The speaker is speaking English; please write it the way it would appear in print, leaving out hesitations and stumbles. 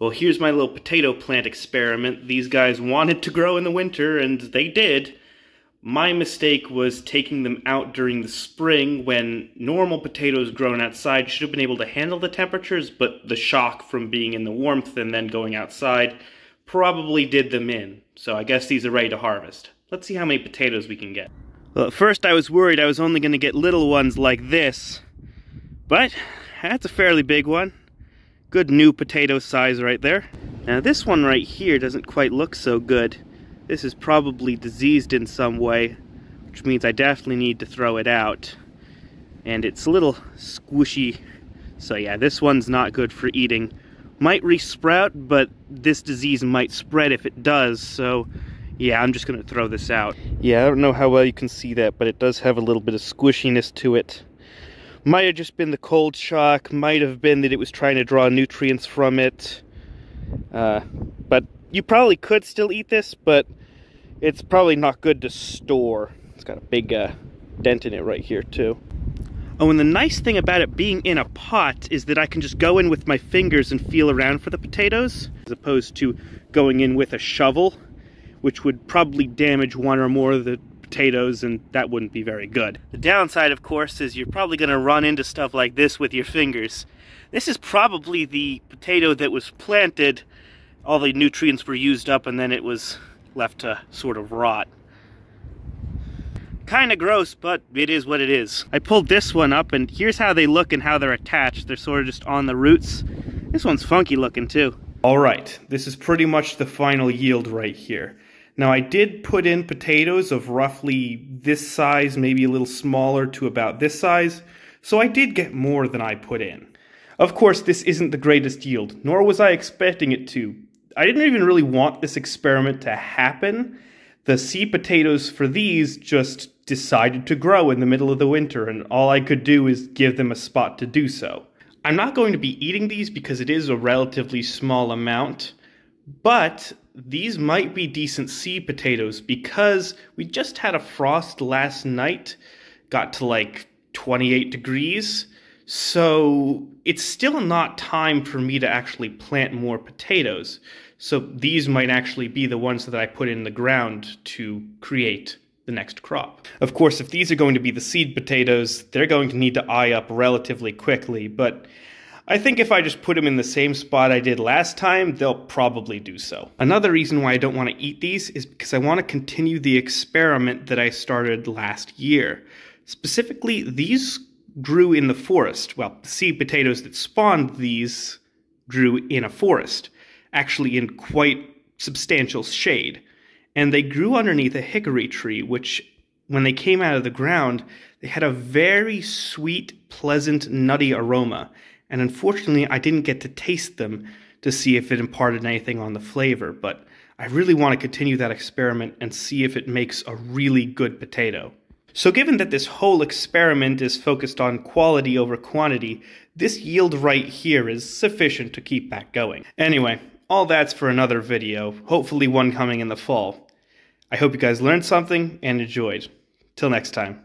Well, here's my little potato plant experiment. These guys wanted to grow in the winter, and they did. My mistake was taking them out during the spring when normal potatoes grown outside should have been able to handle the temperatures, but the shock from being in the warmth and then going outside probably did them in. So I guess these are ready to harvest. Let's see how many potatoes we can get. Well, at first I was worried I was only going to get little ones like this, but that's a fairly big one. Good new potato size right there. Now this one right here doesn't quite look so good. This is probably diseased in some way, which means I definitely need to throw it out. And it's a little squishy, so yeah, this one's not good for eating. Might re-sprout, but this disease might spread if it does, so yeah, I'm just gonna throw this out. Yeah, I don't know how well you can see that, but it does have a little bit of squishiness to it. Might have just been the cold shock, might have been that it was trying to draw nutrients from it. But you probably could still eat this, but it's probably not good to store. It's got a big dent in it right here too. Oh, and the nice thing about it being in a pot is that I can just go in with my fingers and feel around for the potatoes, as opposed to going in with a shovel, which would probably damage one or more of the potatoes, and that wouldn't be very good. The downside, of course, is you're probably going to run into stuff like this with your fingers. This is probably the potato that was planted, all the nutrients were used up, and then it was left to sort of rot. Kinda gross, but it is what it is. I pulled this one up, and here's how they look and how they're attached. They're sort of just on the roots. This one's funky looking too. Alright, this is pretty much the final yield right here. Now I did put in potatoes of roughly this size, maybe a little smaller to about this size, so I did get more than I put in. Of course, this isn't the greatest yield, nor was I expecting it to. I didn't even really want this experiment to happen. The seed potatoes for these just decided to grow in the middle of the winter, and all I could do is give them a spot to do so. I'm not going to be eating these because it is a relatively small amount, but these might be decent seed potatoes because we just had a frost last night, got to like 28 degrees, so it's still not time for me to actually plant more potatoes. So these might actually be the ones that I put in the ground to create the next crop. Of course, if these are going to be the seed potatoes, they're going to need to eye up relatively quickly, but I think if I just put them in the same spot I did last time, they'll probably do so. Another reason why I don't want to eat these is because I want to continue the experiment that I started last year. Specifically, these grew in the forest. Well, the seed potatoes that spawned these grew in a forest, actually in quite substantial shade. And they grew underneath a hickory tree, which, when they came out of the ground, they had a very sweet, pleasant, nutty aroma. And unfortunately, I didn't get to taste them to see if it imparted anything on the flavor, but I really want to continue that experiment and see if it makes a really good potato. So given that this whole experiment is focused on quality over quantity, this yield right here is sufficient to keep that going. Anyway, all that's for another video, hopefully one coming in the fall. I hope you guys learned something and enjoyed. Till next time.